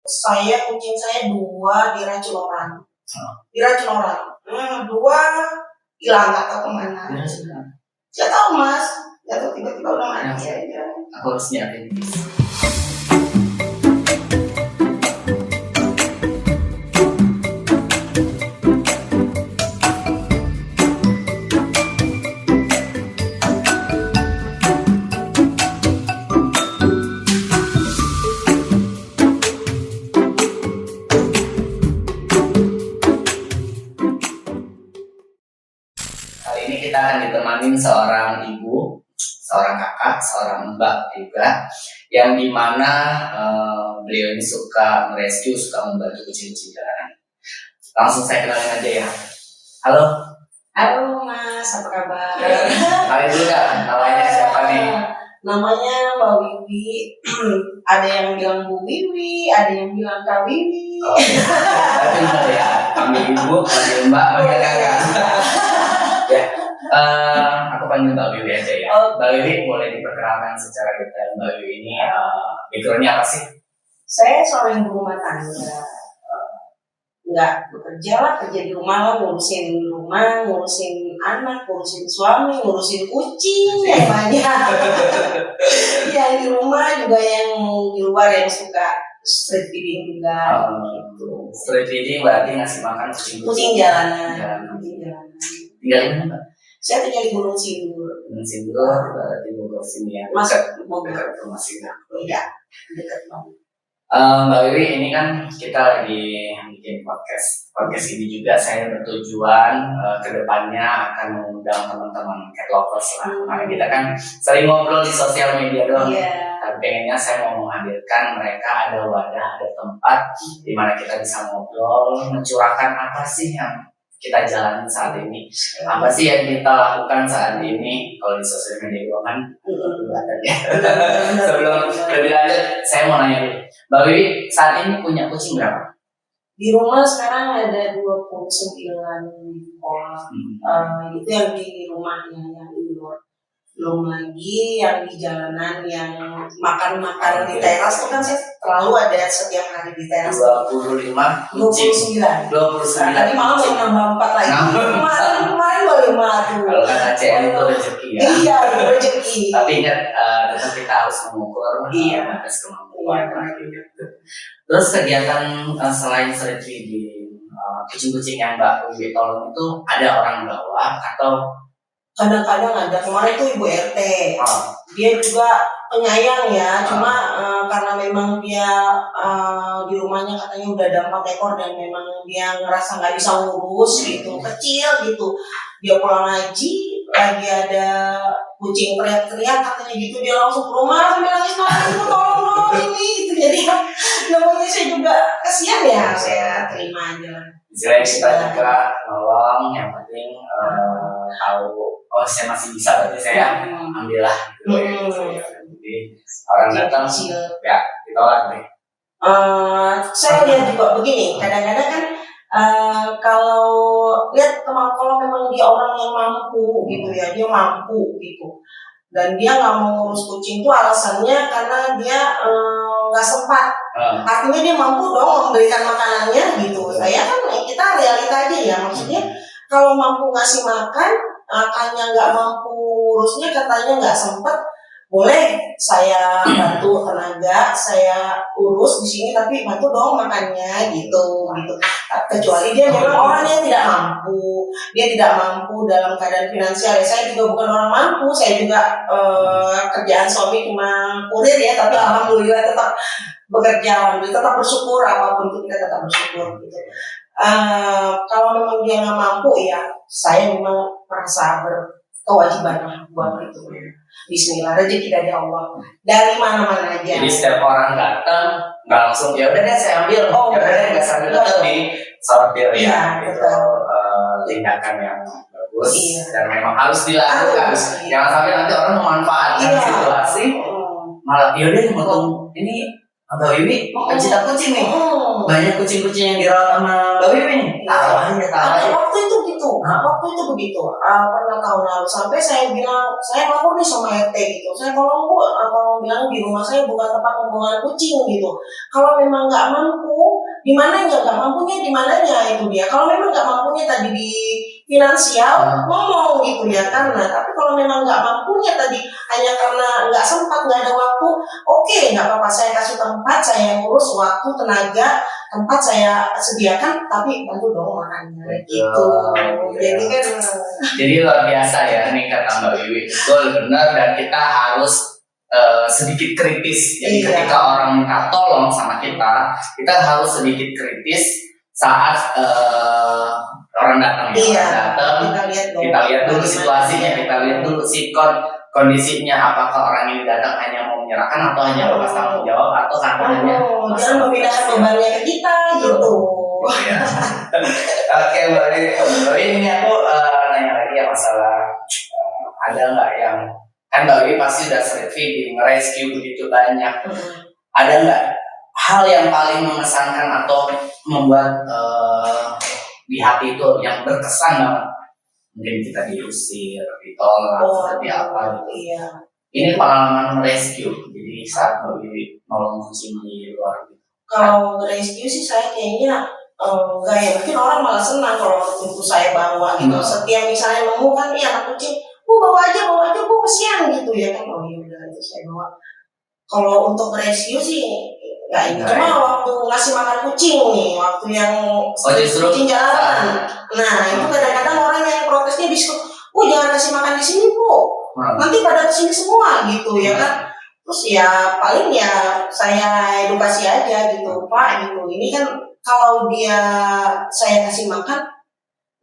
Kucing saya 2 diracun orang. Diracun orang. 2 hilang gak tahu kemana. Gak tahu Mas. Gak tahu tiba-tiba udah mati aja. Aku harus nyiapin. Kita akan ditemani seorang ibu, seorang kakak, seorang mbak juga, yang dimana beliau ini suka merescue, suka membantu kucing-kucing jalanan. Langsung saya kenalin aja ya. Halo. Halo Mas, apa kabar? Kenalin dulu Kak, namanya siapa nih? Namanya Mbak Wiwi. Ada yang bilang Bu Wiwi, ada yang bilang Kak Wiwi. Oh, tapi benar ya, panggil ibu, panggil mbak, panggil kakak. Ya. Aku panggil Mbak Wiwi aja ya. Mbak Wiwi boleh diperkenalkan secara detail Mbak Wiwi ini backgroundnya apa sih? Saya seorang ibu rumah tangga, nggak bekerja lah, kerja di rumah lah, ngurusin rumah, ngurusin anak, ngurusin suami, ngurusin kucing, yang banyak. Yang di rumah juga yang di luar yang suka street feeding juga. Gitu. Street feeding berarti ngasih makan kucing jalanan. Kucing jalanan. Tinggal di mana Mbak? Saya tinggal di Gunung Sindur. Gunung Sindur di Bogor sini ya. Masuk Bogor rumah Sindur. Iya, dekat banget. Mbak Wiwi, ini kan kita lagi bikin podcast. Podcast ini juga saya bertujuan kedepannya akan mengundang teman-teman cat lovers lah. Karena kita kan sering ngobrol di sosial media doang. Tapi pengennya saya mau menghadirkan mereka, ada wadah, ada tempat di mana kita bisa ngobrol, mencurahkan apa sih yang kita jalani saat ini, apa sih yang kita lakukan saat ini. Kalau di sosial media doang kan ya. Sebelum lebih lanjut, saya mau nanya dulu, Mbak Wiwi saat ini punya kucing berapa? Di rumah sekarang ada 29 ekor. Itu yang di rumahnya, yang di luar. Belum lagi yang di jalanan yang makan-makan di teras itu kan saya selalu ada setiap hari di teras. 29 kucing. 29. Tadi malam saya nambah 4 lagi. Kemarin baru 5 tuh. Kalau kan ACN itu rezeki ya. Iya, rezeki. Tapi ingat tetap kita harus mengukur batas kemampuan gitu. Terus kegiatan selain street feeding, kucing-kucing yang Mbak Wiwi tolong itu ada orang bawa atau kadang-kadang ada. Kemarin tuh Ibu RT, dia juga penyayang ya, cuma karena memang dia di rumahnya katanya udah ada 4 ekor dan memang dia ngerasa nggak bisa ngurus gitu, kecil gitu. Dia pulang ngaji, lagi ada kucing teriak-teriak katanya gitu, dia langsung ke rumah sambil nangis, ibu tolong dong ini gitu. Jadi namanya saya juga kasihan ya, saya terima aja. Jadi kita juga nolong, yang penting tahu saya masih bisa, berarti saya ambil lah gitu. Jadi orang datang ya ditolak deh. Saya lihat juga begini, kadang-kadang kan kalau lihat kalau memang dia orang yang mampu gitu ya, dia mampu gitu, dan dia nggak mau ngurus kucing itu alasannya karena dia nggak sempat. Artinya dia mampu dong memberikan makanannya gitu. Saya kan kita realita aja ya, maksudnya kalau mampu ngasih makan, katanya nggak mampu ngurusnya, katanya nggak sempat, boleh saya bantu tenaga, saya urus di sini, tapi bantu dong makannya gitu. Kecuali dia memang orangnya tidak mampu, dia tidak mampu dalam keadaan finansial. Ya, saya juga bukan orang mampu, saya juga kerjaan suami cuma kurir ya, tapi alhamdulillah tetap bekerja, alhamdulillah tetap bersyukur, apapun itu kita tetap bersyukur gitu. Kalau memang dia nggak mampu ya, saya memang merasa berkewajiban buat itu. Bismillah, rezeki dari Allah, dari mana-mana aja. Jadi setiap orang datang nggak langsung ya udah deh saya ambil, ya udah deh nggak sambil tetap di sortir ya, itu tindakan yang bagus dan memang harus dilakukan. Jangan sampai nanti orang memanfaatkan situasi, malah ya udah potong ini. Mbak Wiwi pencinta kucing nih, banyak kucing-kucing yang dirawat sama Mbak Wiwi nih. Tahu aja. Waktu itu gitu, Waktu itu begitu, pernah tahun lalu sampai saya bilang saya lapor nih sama RT gitu. Saya tolong Bu, tolong bilang di rumah saya bukan tempat pembuangan kucing gitu. Kalau memang nggak mampu, di mananya nggak mampunya di mananya itu dia. Kalau memang nggak mampunya tadi di finansial ngomong gitu ya kan. Nah tapi kalau memang nggak mampunya tadi hanya karena nggak sempat nggak ada waktu, oke nggak apa-apa saya kasih tempat, saya urus waktu tenaga tempat saya sediakan, tapi bantu dong makannya gitu. Jadi kan jadi luar biasa ya nih kata Mbak Wiwi, betul benar, dan kita harus sedikit kritis. Jadi ketika orang minta tolong sama kita harus sedikit kritis saat orang datang. Kita lihat dulu situasinya, kita lihat dulu kondisinya, apakah orang ini datang hanya mau menyerahkan atau hanya lepas tanggung jawab atau hanya jangan memindahkan bebannya ke kita gitu. Oke, Mbak ini aku nanya lagi ya masalah ada nggak yang kan Mbak Wiwi pasti udah street feeding, rescue begitu banyak. Ada nggak hal yang paling mengesankan atau membuat di hati itu yang berkesan banget? Mungkin kita diusir, ditolak, seperti apa gitu. Iya. Ini pengalaman rescue, jadi saat Mbak Wiwi nolong kucing di luar gitu. Kalau rescue sih saya kayaknya enggak ya, mungkin orang malah senang kalau itu saya bawa gitu. Setiap misalnya nemu kan nih anak kucing, bawa aja, Bu, kesian gitu ya kan. Oh iya udah itu saya bawa. Kalau untuk rescue sih enggak ini. Cuma waktu ngasih makan kucing nih, waktu yang kucing jalanan. Nah, itu kadang-kadang orang yang protesnya diskut, jangan kasih makan di sini, Bu. Nanti pada kesini semua gitu ya kan. Terus ya paling ya saya edukasi aja gitu, Pak gitu. Ini kan kalau saya kasih makan,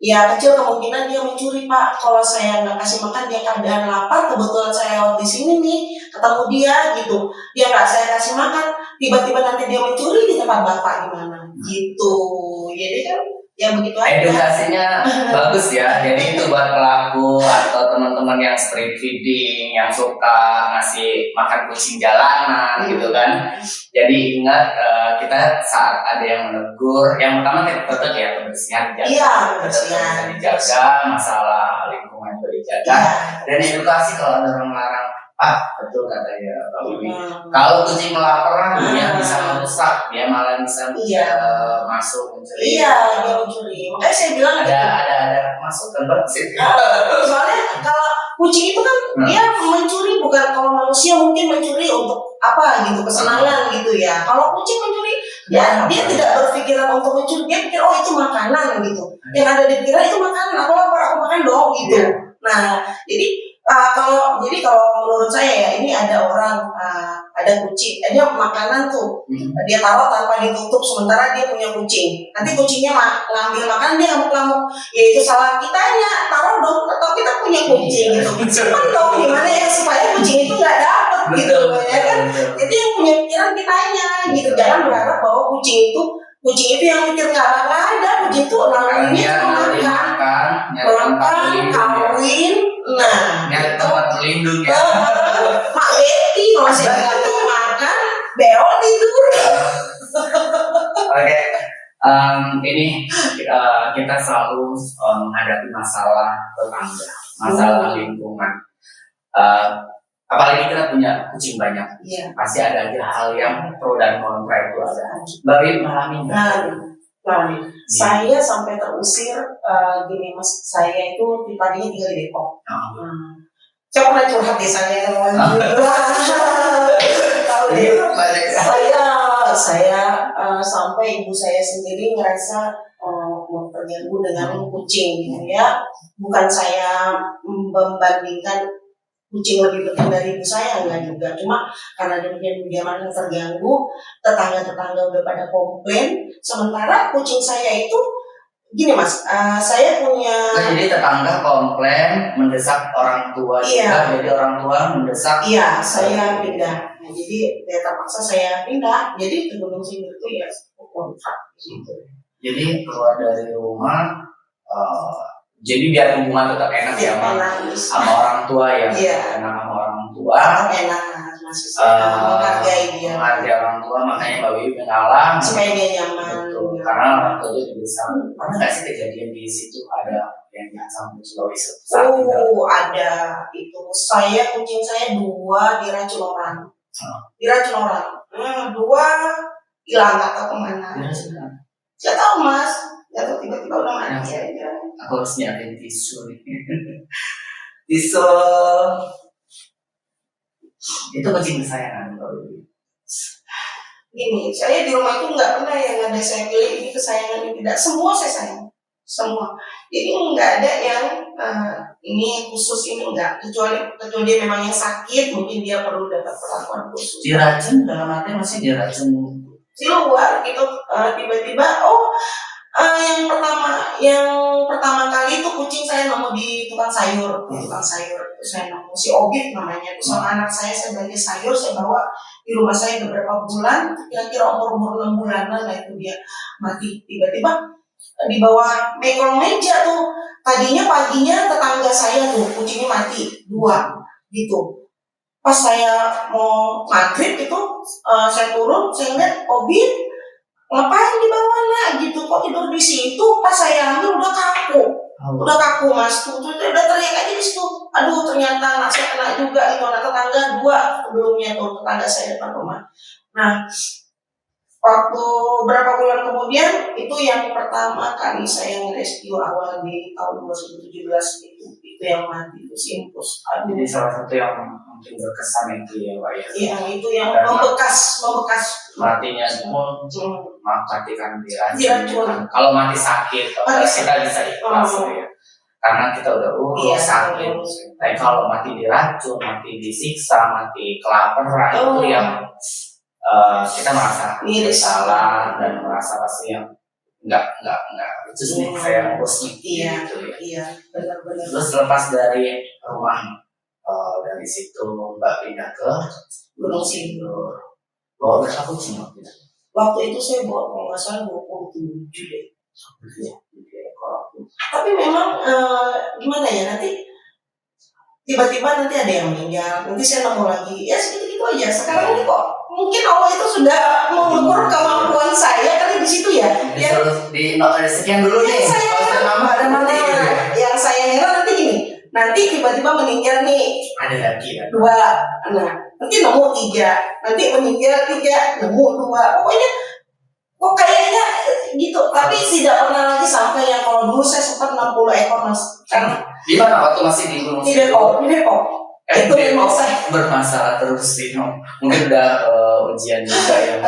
ya kecil kemungkinan dia mencuri, Pak. Kalau saya nggak kasih makan, dia keadaan lapar, kebetulan saya lewat di sini nih, ketemu dia gitu. Dia nggak saya kasih makan, tiba-tiba nanti dia mencuri di tempat Bapak gimana? Gitu. Jadi kan ya begitu aja. Edukasinya bagus ya. Jadi itu buat pelaku atau teman-teman yang street feeding, yang suka ngasih makan kucing jalanan gitu kan. Jadi ingat kita saat ada yang menegur, yang pertama kita tetap ya kebersihan dijaga. Iya, kebersihan dijaga, masalah lingkungan juga dijaga. Dan edukasi kalau ada orang melarang. Betul katanya Pak Wiwi. Kalau kucing kelaparan, dia bisa merusak, dia malah bisa masuk mencuri. Iya, dia mencuri. Makanya saya bilang ada masuk ke bersih. Soalnya kalau kucing itu kan dia mencuri, bukan kalau manusia mungkin mencuri untuk apa gitu, kesenangan gitu ya. Kalau kucing mencuri, dia tidak berpikiran untuk mencuri, dia pikir itu makanan gitu. Yang ada di pikiran itu makanan, aku makan dong gitu. Nah, kalau menurut saya ya, ini ada orang ada kucing, dia makanan tuh dia taruh tanpa ditutup, sementara dia punya kucing. Nanti kucingnya ngambil makanan, dia ngamuk-ngamuk. Ya itu salah kitanya, taruh dong, atau kita punya kucing gitu. Simpan dong, gimana ya supaya kucing itu nggak dapet gitu ya kan. Jadi yang punya pikiran kitanya gitu. Jangan berharap bahwa kucing itu yang mikir nggak ada. Kucing itu nalurinya makan, kawin. Nah, nyari tempat berlindung ya. Mak Betty kalau saya nggak makan, beol tidur. Oke, ini kita selalu menghadapi masalah tetangga, masalah lingkungan. Apalagi kita punya kucing banyak, pasti ada aja hal yang pro dan kontra itu ada. Baru mengalami saya sampai terusir gini Mas, saya itu tadinya tinggal di Depok. Saya pernah curhat di sana yang tahu deh. Saya sampai ibu saya sendiri ngerasa terganggu dengan kucing gitu ya. Bukan saya membandingkan kucing lebih penting dari ibu saya, enggak juga. Cuma karena dia makin terganggu, tetangga-tetangga udah pada komplain. Sementara kucing saya itu, gini Mas, saya punya. Jadi tetangga komplain, mendesak orang tua juga, jadi orang tua mendesak. Iya, saya pindah. Nah, jadi terpaksa saya pindah. Jadi ke Gunung Sindur itu ya kontrak gitu. Jadi keluar dari rumah. Jadi biar hubungan tetap enak ya sama orang tua ya, enak sama orang tua. Enak masih menghargai dia. Menghargai orang tua, makanya Mbak Wiwi mengalah supaya dia nyaman. Karena orang tua itu bisa. Pernah nggak sih kejadian di situ ada yang sampai Sulawesi saat tinggal? Ada itu. Kucing saya 2 diracun orang. Diracun orang. 2 hilang nggak tahu kemana. Nggak tahu Mas. Nggak tahu tiba-tiba udah mati aja. Aku harus nyiapin tisu nih. Tisu. Itu kucing kesayangan kalau Gini, saya di rumah itu nggak pernah yang ada saya pilih ini kesayangan ini tidak. Semua saya sayang. Semua. Jadi nggak ada yang ini khusus ini enggak. Kecuali dia memang yang sakit, mungkin dia perlu dapat perlakuan khusus. diracun dalam arti masih diracun Di luar gitu tiba-tiba yang pertama kali itu kucing saya nemu di tukang sayur. Itu saya nemu si Obit namanya. Itu sama anak saya bagi sayur, saya bawa di rumah saya beberapa bulan, kira-kira umur 6 bulanan lah itu dia mati. Tiba-tiba di bawah kolong meja tuh, tadinya paginya tetangga saya tuh kucingnya mati 2 gitu. Pas saya mau maghrib itu saya turun, saya lihat Obit ngapain di bawah nak gitu, kok tidur di situ. Pas saya ambil udah kaku Mas, tuh udah teriak aja di situ. Aduh ternyata anak saya kena juga itu, anak tetangga 2 sebelumnya tuh, tetangga saya depan rumah. Nah waktu berapa bulan kemudian itu yang pertama kali saya nge-rescue awal di tahun 2017 itu yang mati, itu si Impus. Jadi salah satu yang mungkin berkesan itu ya Pak ya. Iya itu yang membekas. Matinya pun matikan diracun. Kalau mati sakit, kita bisa ikhlas ya. Karena kita udah sakit. Tapi kalau mati diracun, mati disiksa, mati kelaparan itu yang kita merasa bersalah dan merasa pasti yang enggak lucu nih saya bosnya gitu ya. Iya, benar-benar. Terus lepas dari rumah dari situ Mbak pindah ke Gunung Sindur. Bawa berapa kucing waktu itu? Waktu itu saya bawa kalau nggak salah 27 deh. Tapi memang gimana ya, nanti tiba-tiba nanti ada yang meninggal, nanti saya nemu lagi, ya segitu-gitu aja. Sekarang ini kok mungkin Allah itu sudah mengukur kemampuan saya karena di situ ya. Sekian dulu nih. Kalau saya nambah ada mati gitu ya. Yang saya heran nanti gini, nanti tiba-tiba meninggal nih. Ada lagi kan? 2, nah nanti nemu 3, nanti meninggal 3, nemu 2. Pokoknya kok kayaknya gitu. Tapi tidak pernah lagi sampai yang kalau dulu saya sempat 60 ekor Mas. Karena di mana waktu masih di Gunung Sindur? Di Depok. Itu memang saya bermasalah terus Dino. Mungkin udah ujian juga yang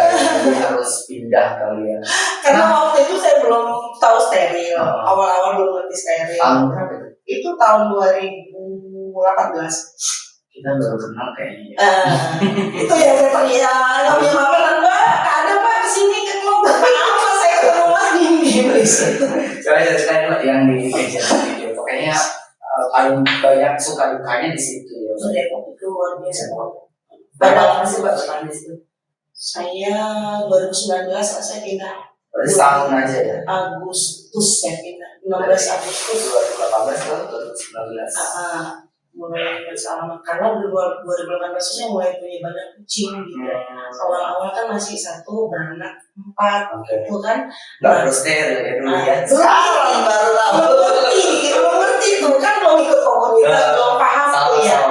harus pindah kali ya. Karena waktu itu saya belum tahu steril. Awal-awal belum ngerti steril. Tahun berapa itu? Itu tahun 2018. Kita baru kenal kayaknya. Itu yang saya teriak, namanya makanan Mbak, ada Pak kesini ke klub apa saya ketemu Mas Bimbi. Coba ceritain yang di video. Pokoknya paling banyak suka dukanya di situ ya. Depok itu luar biasa. Berapa lama sih Mbak bertahan di situ? Saya 2019 saya pindah. Setahun aja ya. Agustus saya pindah. 16 Agustus 2018 ke 2019. Mulai bersama karena 2018 saya mulai punya banyak kucing gitu. Awal-awal kan masih 1 beranak 4 gitu kan. Baru steril ya dulu ya. Baru belum ngerti tuh kan, belum ikut komunitas, belum paham tuh ya.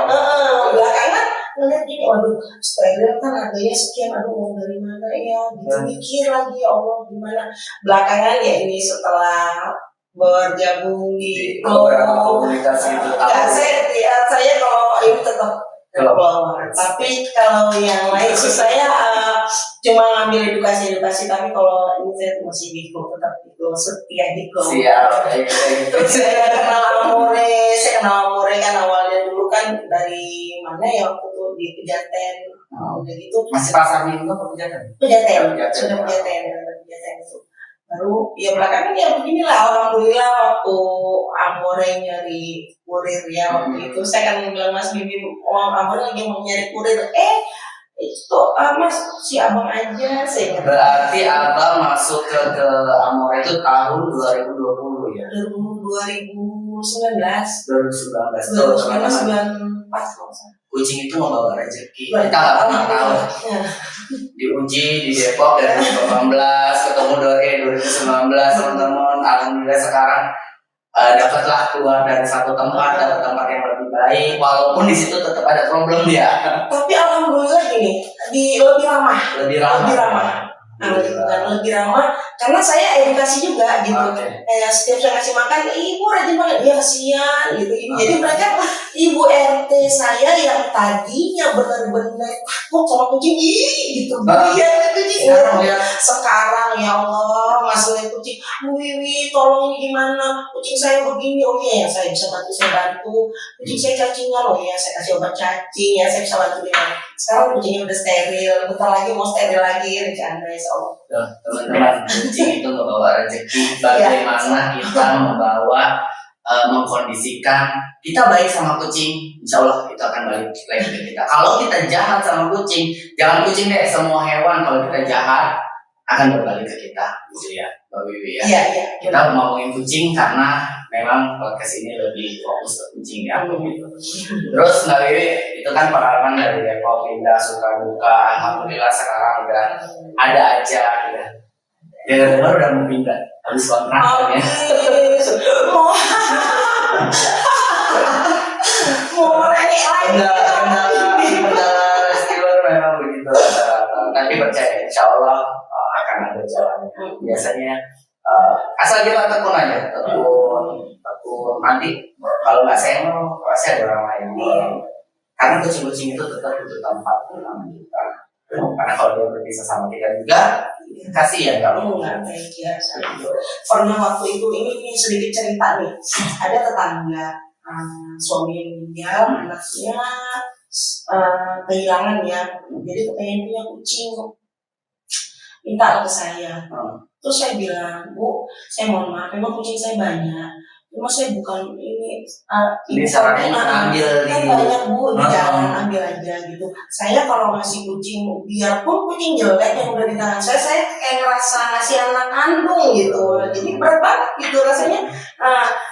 Belakangan ngeliat gini, waduh steril kan harganya sekian, aduh uang dari mana ya gitu, mikir lagi ya Allah gimana. Belakangan ya ini setelah bergabung di komunitas itu. Saya kalau ini tetap follower. Tapi kalau yang lain sih saya cuma ngambil edukasi. Tapi kalau ini saya masih di grup, tetap di grup, setia di grup. Terus saya kenal Amore kan awalnya dulu kan dari mana ya, waktu itu di Pejaten. Udah gitu masih pasar minggu apa Pejaten? Sudah Pejaten itu. Baru ya belakangan ya beginilah, alhamdulillah waktu Amore nyari kurir ya waktu itu saya kan bilang Mas Bibi, Amore lagi mau nyari kurir, itu Mas si abang aja saya. Berarti abang masuk ke Amore itu tahun 2020 ya? 2019 kucing itu membawa rezeki. Kita nggak pernah tahu. Diuji di Depok dari 2018, ketemu 2019 teman-teman. Alhamdulillah sekarang dapatlah keluar dari satu tempat ke tempat yang lebih baik, walaupun di situ tetap ada problem dia. Tapi alhamdulillah gini, lebih ramah. Lebih ramah. Nah, lebih ramah karena saya edukasi juga gitu. Kayak setiap saya kasih makan, ibu rajin banget, ya kasihan gitu. Jadi mereka ibu RT saya yang tadinya benar-benar takut sama kucing, gitu. Iya kucing. Sekarang ya Allah, masalah kucing, Bu Wiwi tolong ini gimana? Kucing saya begini, oh iya ya saya bisa bantu, Kucing saya cacingan, oh iya saya kasih obat cacing ya, saya bisa bantu dia. Sekarang kucingnya udah steril, bentar lagi mau steril lagi rencana insya Allah. Teman-teman, kucing itu membawa rezeki. Bagaimana kita membawa mengkondisikan kita baik sama kucing, insya Allah itu akan balik lagi ke kita. Kalau kita jahat sama kucing, jangan kucing deh, semua hewan kalau kita jahat akan berbalik ke kita, gitu ya, Mbak Wiwi ya. Iya. Kita ngomongin kucing karena memang podcast ini lebih fokus ke kucing ya. Terus Mbak Wiwi, itu kan pengalaman dari Depok pindah suka duka. Alhamdulillah sekarang udah ada aja gitu. Ya dengar udah mau pindah habis kontrak ya. Mau nanya lagi. Benar, skiller memang begitu. Tapi percaya insya Allah akan ada jalannya. Biasanya asal kita tekun aja, tekun nanti kalau nggak sayang pasti ada orang lain. Karena kucing-kucing itu tetap butuh tempat sama kita. Karena kalau dia berpisah sama kita juga, kasih ya kalau pernah waktu itu ini sedikit cerita nih. Ada tetangga suami yang meninggal, anaknya kehilangan ya. Jadi pengen punya kucing, minta ke saya. Terus saya bilang, Bu, saya mohon maaf, memang kucing saya banyak. Cuma saya bukan ini ambil kan banyak Bu di jalan, ambil aja gitu. Saya kalau ngasih kucing, biarpun kucing jelek yang udah di tangan saya kayak ngerasa ngasih anak kandung gitu. Jadi berat banget gitu rasanya.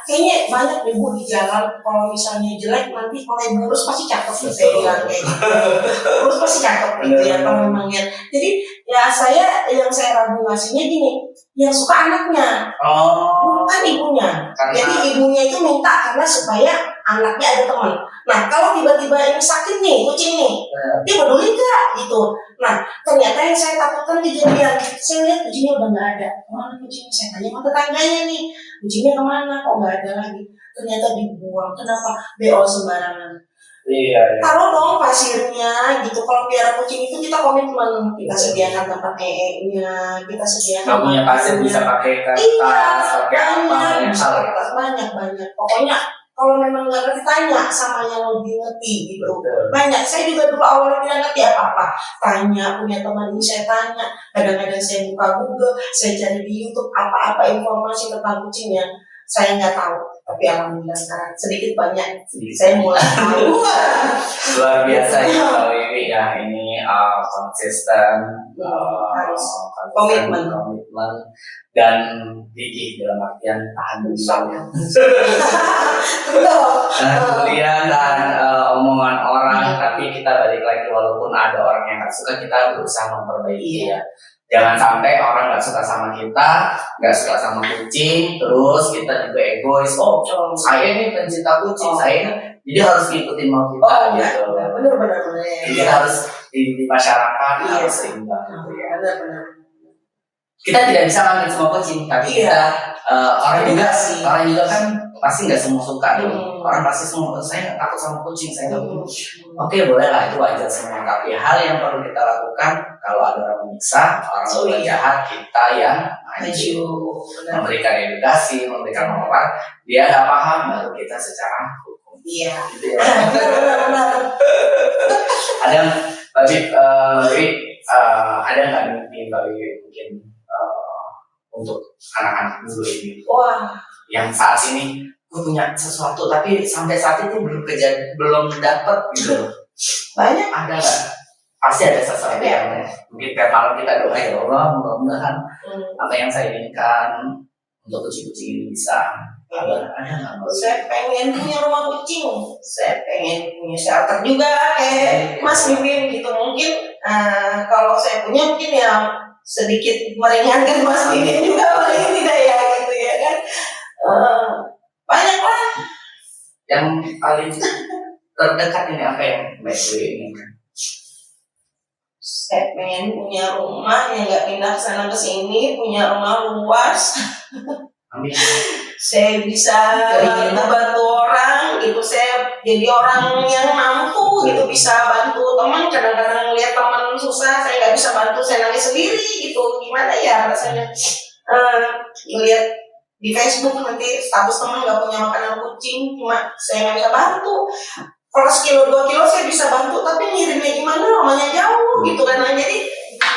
Kayaknya banyak deh Bu di jalan, kalau misalnya jelek nanti kalau yang ngurus pasti cakep sih, saya bilang kayak gitu. Ngurus pasti cakep gitu ya kalau memangnya. Jadi ya yang saya ragu ngasihnya gini, yang suka anaknya, bukan ibunya. Jadi ibunya itu minta karena supaya anaknya ada teman. Nah kalau tiba-tiba ini sakit nih kucing nih, dia peduli gak gitu. Nah ternyata yang saya takutkan kejadian, saya lihat kucingnya udah nggak ada. Mana kucingnya? Saya tanya sama tetangganya nih, kucingnya kemana? Kok nggak ada lagi? Ternyata dibuang. Kenapa? BO sembarangan. Iya. Taruh dong pasirnya gitu. Kalau piara kucing itu kita komitmen, kita sediakan tempat nya, kita sediakan. Nggak punya pasir bisa pakai kertas, pakai apa? Banyak. Pokoknya kalau memang nggak ngerti tanya sama yang lebih ngerti gitu. Banyak. Saya juga dulu awalnya tidak ngerti apa-apa. Tanya, punya teman ini saya tanya. Kadang-kadang saya buka Google, saya cari di YouTube apa-apa informasi tentang kucingnya. Saya nggak tahu, tapi alhamdulillah sekarang sedikit banyak saya mulai tahu. Luar biasa ya Mbak Wiwi ya, ini konsisten, harus komitmen dan gigih dalam artian tahan misalnya. Kemudian dan omongan orang, tapi kita balik lagi walaupun ada orang yang nggak suka, kita berusaha memperbaiki ya. Jangan sampai orang nggak suka sama kita, nggak suka sama kucing, terus kita juga egois. Oh, saya ini pencinta kucing, saya jadi harus ngikutin mau kita gitu. Benar. Jadi kita harus di masyarakat harus seimbang gitu ya. Benar. Kita tidak bisa ngambil semua kucing, tapi kita orang juga kan pasti nggak semua suka. Orang pasti semua, saya nggak takut sama kucing, saya nggak. Oke, boleh lah, itu wajar semua. Tapi hal yang perlu kita lakukan kalau ada orang menyiksa, orang jahat, kita yang maju, memberikan edukasi, memberikan pemaparan. Dia nggak paham, baru kita secara hukum. Iya. Gitu ya. Benar. Ada Mbak Wiwi, ada nggak nih Mbak Wiwi mungkin untuk anak-anak dulu ini? Wah. Yang saat ini gue punya sesuatu tapi sampai saat itu belum dapat gitu. Banyak ada nggak? Pasti ada sesuatu yang mungkin tiap malam kita doa ya Allah mudah-mudahan apa yang saya inginkan untuk kucing-kucing ini bisa. Ada nggak? Saya pengen punya rumah kucing, saya pengen punya shelter juga kayak Mas Bibim gitu. Mungkin kalau saya punya mungkin ya sedikit meringankan Mas Bibim juga paling tidak ya gitu ya kan. banyak lah. Yang paling terdekat ini apa yang Mbak Dewi inginkan? Saya pengen punya rumah yang nggak pindah sana ke sini, punya rumah luas. Amin. Saya bisa bantu orang gitu, saya jadi orang yang mampu gitu, bisa bantu teman. Kadang-kadang lihat teman susah, saya nggak bisa bantu, saya nangis sendiri gitu. Gimana ya rasanya ngelihat di Facebook nanti status teman nggak punya makanan kucing, cuma saya nggak bisa bantu. Kalau sekilo 2 kilo saya bisa bantu, tapi ngirimnya gimana, rumahnya jauh gitu kan. Jadi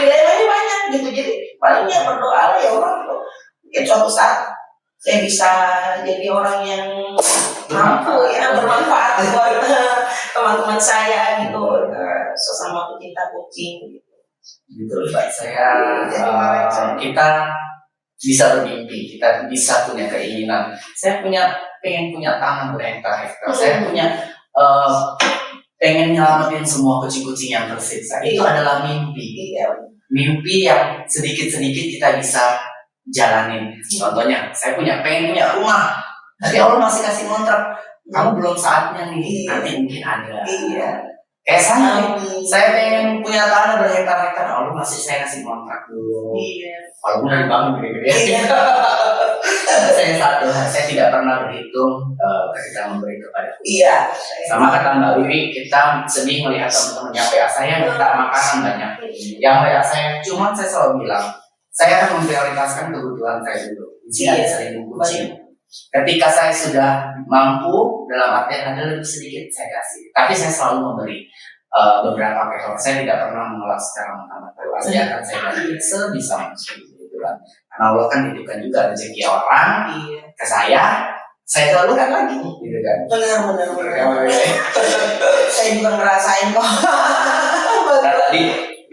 dilemanya banyak gitu. Jadi paling ya berdoa ya Allah gitu. Mungkin suatu saat saya bisa jadi orang yang mampu ya, bermanfaat buat teman-teman saya gitu, sesama pecinta kucing gitu. Betul, Mbak. Kita bisa bermimpi, kita bisa punya keinginan. Saya pengen punya tanah berhektar-hektar. Saya punya pengen nyelamatin semua kucing-kucing yang tersiksa. Itu adalah mimpi. Mimpi yang sedikit-sedikit kita bisa jalanin. Contohnya, saya pengen punya rumah. Tapi Allah masih kasih kontrak. Kamu belum saatnya nih. Nanti mungkin ada. Kayak saya pengen punya tanah berhektar-hektar. Allah masih saya kasih kontrak dulu. Walaupun dari bangun gede-gede. Saya tidak pernah berhitung ketika memberi kepada sama kata Mbak Wiwi, kita sedih melihat teman-teman yang WA saya minta makanan banyak. Yang WA saya, cuman saya selalu bilang, saya akan memprioritaskan kebutuhan saya dulu. Di sini ada 1.000 kucing. Ketika saya sudah mampu, dalam artian ada lebih sedikit saya kasih. Tapi saya selalu memberi beberapa pekor. Saya tidak pernah menolak secara mentah-mentah. Pasti akan saya bagi sebisa mungkin. Karena Allah kan titipkan juga rezeki orang ke saya salurkan lagi, gitu kan? Benar. Saya juga ngerasain kok. Tadi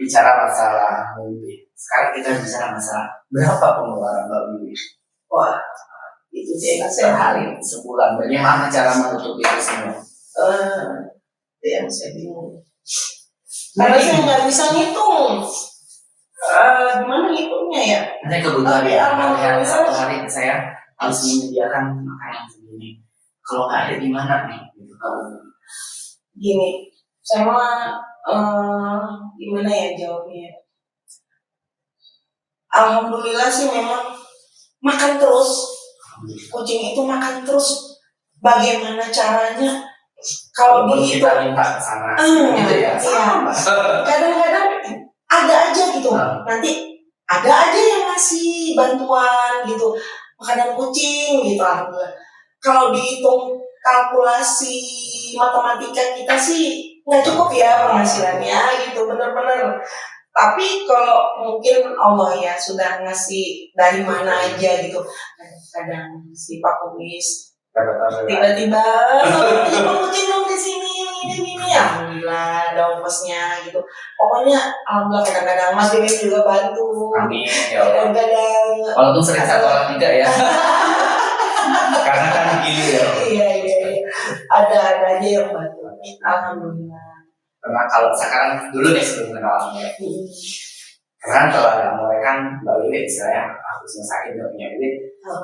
bicara masalah mimpi. Sekarang kita bicara masalah berapa pengeluaran Mbak Wiwi? Wah, itu dia sehari, sebulan. Bagaimana cara menutupi itu semua? Itu yang saya bingung. Karena saya nggak bisa ngitung. Gimana ngitungnya ya? Nanti kebutuhan harian satu hari saya harus menyediakan makanan segini. Kalau nggak ada gimana nih? Gini, saya mah gimana ya jawabnya? Alhamdulillah sih memang makan terus. Kucing itu makan terus. Bagaimana caranya? Kalau kita minta ke sana, gitu ya. Kadang-kadang ada aja gitu, nanti ada aja yang ngasih bantuan gitu, makanan kucing gitu. Alhamdulillah. Kalau dihitung kalkulasi matematika kita sih nggak cukup ya penghasilannya gitu, bener-bener. Tapi kalau mungkin Allah ya sudah ngasih dari mana aja gitu. Kadang si Pak Kumis tiba-tiba kucing dong di sini ini alhamdulillah ada ongkosnya gitu. Pokoknya alhamdulillah kadang-kadang Mas Dewi juga bantu. Amin ya Allah. Kadang walaupun sering 1 orang 3 ya. Karena kan gini ya. Iya. Ada aja yang bantu. Alhamdulillah. Karena kalau sekarang dulu nih sebelum kenal Amore. Karena kalau ada Amore kan Mbak Wiwi istilahnya aku sakit nggak punya duit,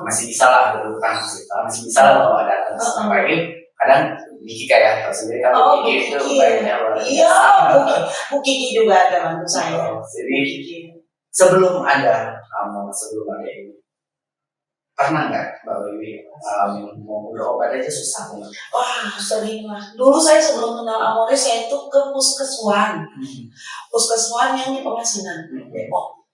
masih bisa lah berutang, masih bisa lah kalau ada apalagi kadang Biki kayak tahu sendiri kan Biki itu baiknya luar biasa. Iya, Bu Kiki juga ada bantu saya. Jadi sebelum ada ini, pernah nggak Mbak Wiwi mau berobat aja susah banget? Wah, sering lah. Dulu saya sebelum kenal Amore saya itu ke Puskesuan. Puskesuan yang di Pengasinan, Depok.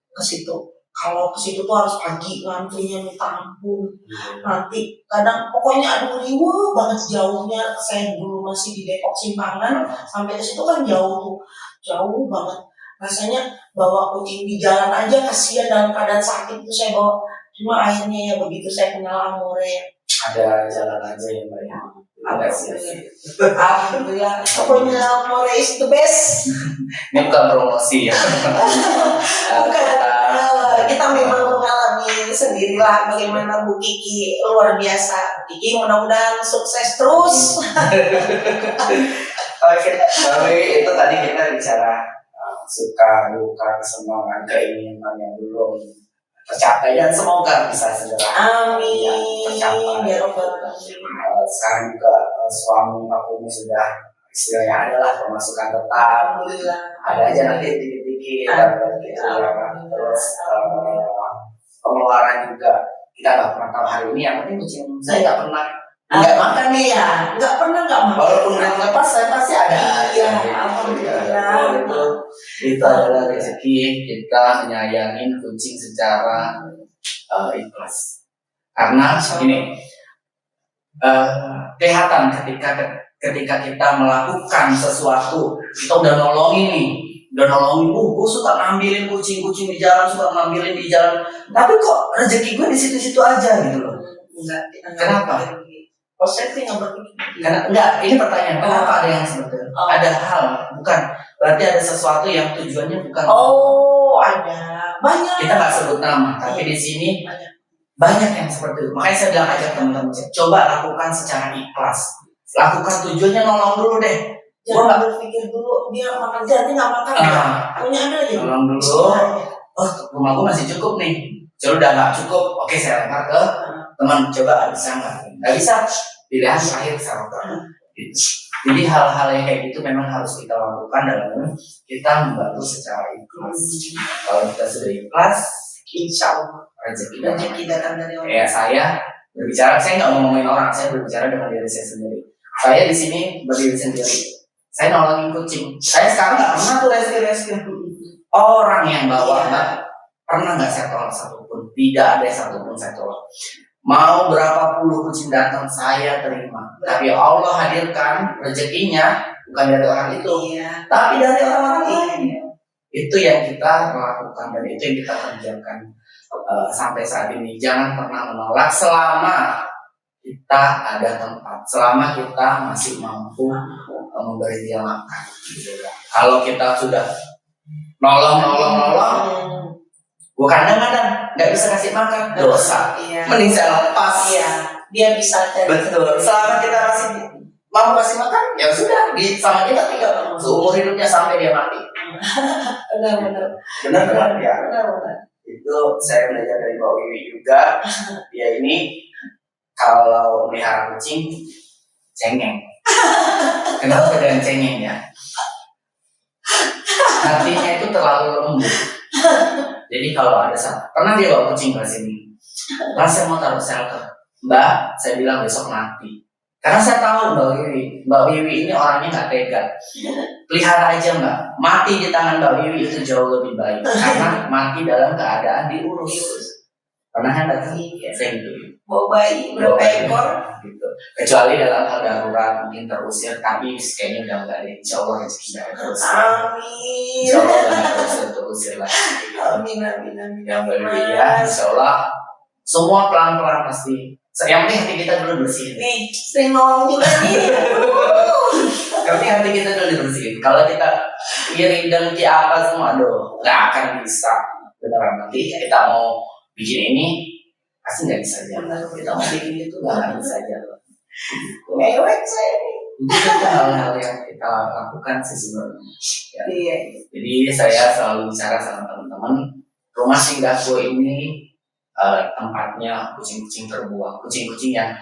Ke situ. Kalau ke situ tuh harus pagi, ngantrinya minta ampun. Nanti kadang pokoknya riweuh banget jauhnya. Saya dulu masih di Depok Simpangan, sampai ke situ kan jauh banget. Rasanya bawa kucing di jalan aja kasihan dalam keadaan sakit itu saya bawa. Cuma akhirnya ya begitu saya kenal Amore. Ada jalan aja ya Mbak ya. Ada sih. Alhamdulillah. Pokoknya Amore is the best. Ini bukan promosi ya. Kita memang mengalami sendirilah bagaimana Bu Kiki luar biasa. Bu Kiki mudah-mudahan sukses terus. Oke, tapi itu tadi kita bicara suka, duka, kesenangan, keinginan yang belum tercapai dan semoga bisa segera Amin. Ya Robbal Alamin. Sekarang juga suami aku ini sudah istilahnya adalah pemasukan tetap, Alhamdulillah. ada aja nanti dikit-dikit gitu ya kan. Terus pengeluaran juga kita nggak pernah tahu hari ini, yang penting kucing saya nggak pernah nggak makan nih ya, nggak pernah nggak makan. walaupun udah lepas saya pasti ada. Iya, alhamdulillah. Itu adalah rezeki kita menyayangin kucing secara ikhlas. Karena ini kelihatan ketika kita melakukan sesuatu, kita udah nolongin nih, gue suka ngambilin kucing-kucing di jalan, tapi kok rezeki gue di situ-situ aja gitu loh. Enggak, kenapa? Positif nggak berpikir. Karena enggak, ini pertanyaan, kenapa ada yang seperti itu? Ada hal, bukan berarti ada sesuatu yang tujuannya bukan. Oh, ada banyak. Kita nggak sebut nama, tapi di sini banyak yang seperti itu. Makanya saya bilang ajak teman-teman, coba lakukan secara ikhlas. Lakukan tujuannya nolong dulu deh. Jangan berpikir dulu dia makan jadi nggak makan. Punya ada aja. Nolong dulu. Oh, rumah gue masih cukup nih. Coba udah nggak cukup, oke saya lempar ke teman. Coba bisa nggak? Nggak bisa. Pilihan terakhir salter. Gitu. Jadi hal-hal yang kayak gitu memang harus kita lakukan dalam kita membantu secara ikhlas. Kalau kita sudah ikhlas, insya Allah rezeki datang dari orang. Ya saya berbicara, saya nggak ngomongin orang, saya berbicara dengan diri saya sendiri. Saya di sini berdiri sendiri. Saya nolongin kucing. Saya sekarang nggak pernah tuh rescue. Orang yang bawa nggak pernah nggak saya tolong satupun. Tidak ada satupun saya tolong. Mau berapa puluh kucing datang saya terima. Tapi Allah hadirkan rezekinya bukan dari orang itu, tapi dari orang-orang lain. Itu yang kita lakukan dan itu yang kita kerjakan sampai saat ini. Jangan pernah menolak selama kita ada tempat, selama kita masih mampu memberi dia makan. Kalau kita sudah nolong, bukan kadang-kadang nggak bisa kasih makan, dosa. Mending saya lepas. Dia bisa cari. Betul. Selama kita masih mau kasih makan, ya sudah. Sama kita tinggal seumur hidupnya sampai dia mati. Benar ya. Itu saya belajar dari Mbak Wiwi juga. Dia ini kalau melihara kucing cengeng. Kenapa dengan cengeng ya? Hatinya itu terlalu lembut. Jadi kalau ada pernah dia bawa kucing ke sini, saya mau taruh shelter. Mbak, saya bilang besok mati. Karena saya tahu Mbak Wiwi ini orangnya nggak tega. Pelihara aja Mbak, mati di tangan Mbak Wiwi itu jauh lebih baik. Karena mati dalam keadaan diurus. Pernah kan datang? Saya gitu. Bawa bayi berapa ekor? Gitu. Kecuali dalam hal darurat mungkin terusir, tapi kayaknya udah enggak deh. Insya Allah rezekinya terus. Amin. Insya Allah udah terusir lah. Amin. Yang berbeda ya, Insya Allah semua pelan-pelan pasti. Yang penting hati kita dulu bersihin. Nih, sering nolong juga nih. Yang penting hati kita dulu dibersihin. Kalau kita iri dengki apa semua, aduh, nggak akan bisa. Beneran nanti kita mau bikin ini pasti nggak bisa aja. Kita mau bikin itu nggak akan bisa aja. Mewek saya ini. Itu hal-hal yang kita lakukan sih sebenarnya. Ya. Iya. Jadi saya selalu bicara sama teman-teman, rumah singgahku ini tempatnya kucing-kucing terbuang, kucing-kucing yang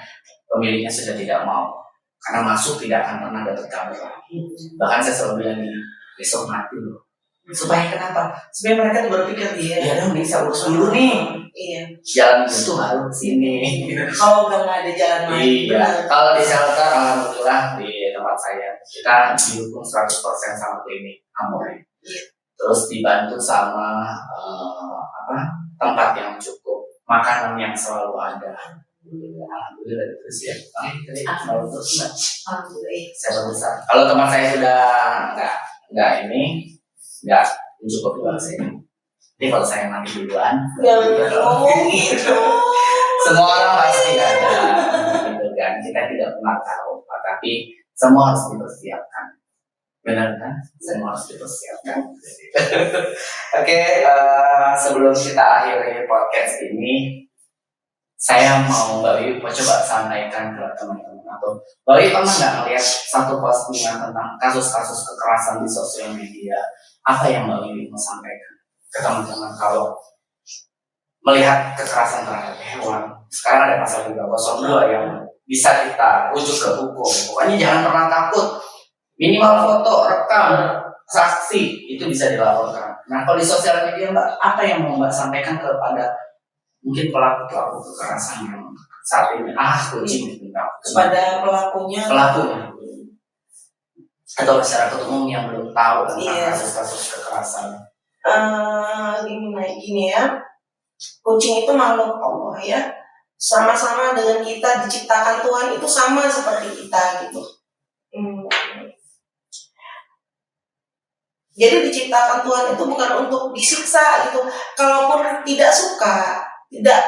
pemiliknya sudah tidak mau, karena masuk tidak akan pernah dapat kabar lagi. Bahkan saya selalu bilang ini, besok mati loh. Supaya kenapa? Supaya mereka tuh berpikir, ya dong bisa urus dulu nih. Iya. Jalan itu baru kesini. Kalau udah nggak ada jalan lain. Iya. Kalau di shelter, alhamdulillah di tempat saya kita didukung 100% sama klinik Amore. Iya. Terus dibantu sama tempat yang cukup, makanan yang selalu ada. Alhamdulillah terus ya. Selalu terus mbak. Alhamdulillah. Saya berusaha. Kalau teman saya sudah nggak cukup juga saya. Jadi kalau saya mati duluan, gitu. Semua orang pasti ada, gitu kan. Kita tidak pernah tahu, tapi semua harus dipersiapkan. Benar kan? Semua harus dipersiapkan. Oke, sebelum kita akhiri podcast ini, saya mau Mbak Wiwi coba sampaikan ke teman-teman atau Mbak Wiwi pernah nggak melihat satu postingan tentang kasus-kasus kekerasan di sosial media? Apa yang Mbak Wiwi mau sampaikan ke teman-teman kalau melihat kekerasan terhadap hewan. Sekarang ada pasal 302 yang bisa kita rujuk ke hukum. Pokoknya jangan pernah takut. Minimal foto, rekam, saksi itu bisa dilaporkan. Nah, kalau di sosial media Mbak, apa yang mau Mbak sampaikan kepada mungkin pelaku kekerasan yang saat ini kucing kepada pelakunya atau masyarakat umum yang belum tahu tentang kasus-kasus kekerasan? Gini ya, kucing itu makhluk Allah ya, sama-sama dengan kita diciptakan Tuhan, itu sama seperti kita gitu. Jadi diciptakan Tuhan itu bukan untuk disiksa gitu. Kalaupun tidak suka, tidak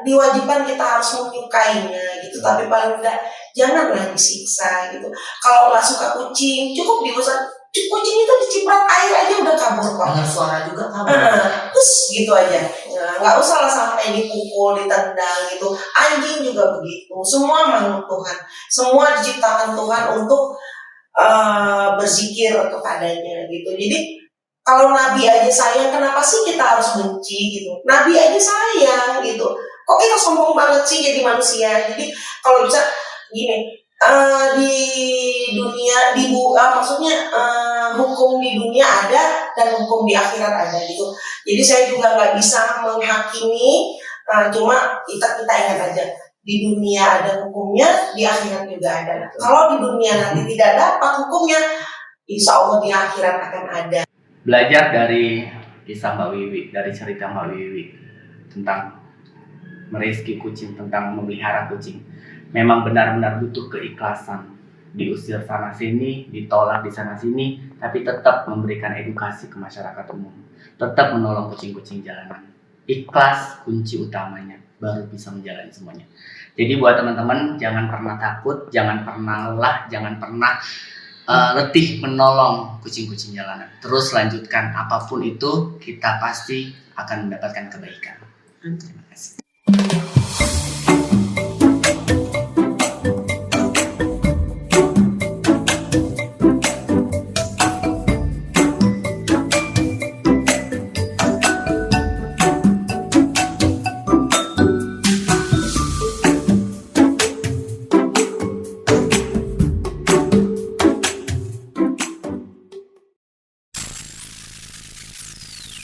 diwajibkan kita harus menyukainya gitu, tapi paling tidak janganlah disiksa gitu. Kalau nggak suka kucing, cukup diusap. Kucing itu diciprat air aja udah kabur kok. Dengar suara juga kabur. Terus gitu aja. Nggak usah lah sampai dipukul, ditendang gitu. Anjing juga begitu. Semua makhluk Tuhan. Semua diciptakan Tuhan untuk berzikir kepadanya gitu. Jadi kalau Nabi aja sayang, kenapa sih kita harus benci gitu? Nabi aja sayang gitu. Kok kita sombong banget sih jadi manusia? Jadi kalau bisa gini, di dunia hukum di dunia ada dan hukum di akhirat ada gitu. Jadi saya juga nggak bisa menghakimi, cuma kita ingat aja di dunia ada hukumnya, di akhirat juga ada. Kalau di dunia nanti tidak dapat hukumnya, insya Allah di akhirat akan ada. Belajar dari kisah Mbak Wiwi, dari cerita Mbak Wiwi tentang mereski kucing, tentang memelihara kucing. Memang benar-benar butuh keikhlasan. Diusir sana sini, ditolak di sana sini, tapi tetap memberikan edukasi ke masyarakat umum. Tetap menolong kucing-kucing jalanan. Ikhlas kunci utamanya, baru bisa menjalani semuanya. Jadi buat teman-teman, jangan pernah takut, jangan pernah lelah, jangan pernah letih menolong kucing-kucing jalanan. Terus lanjutkan, apapun itu kita pasti akan mendapatkan kebaikan. Terima kasih.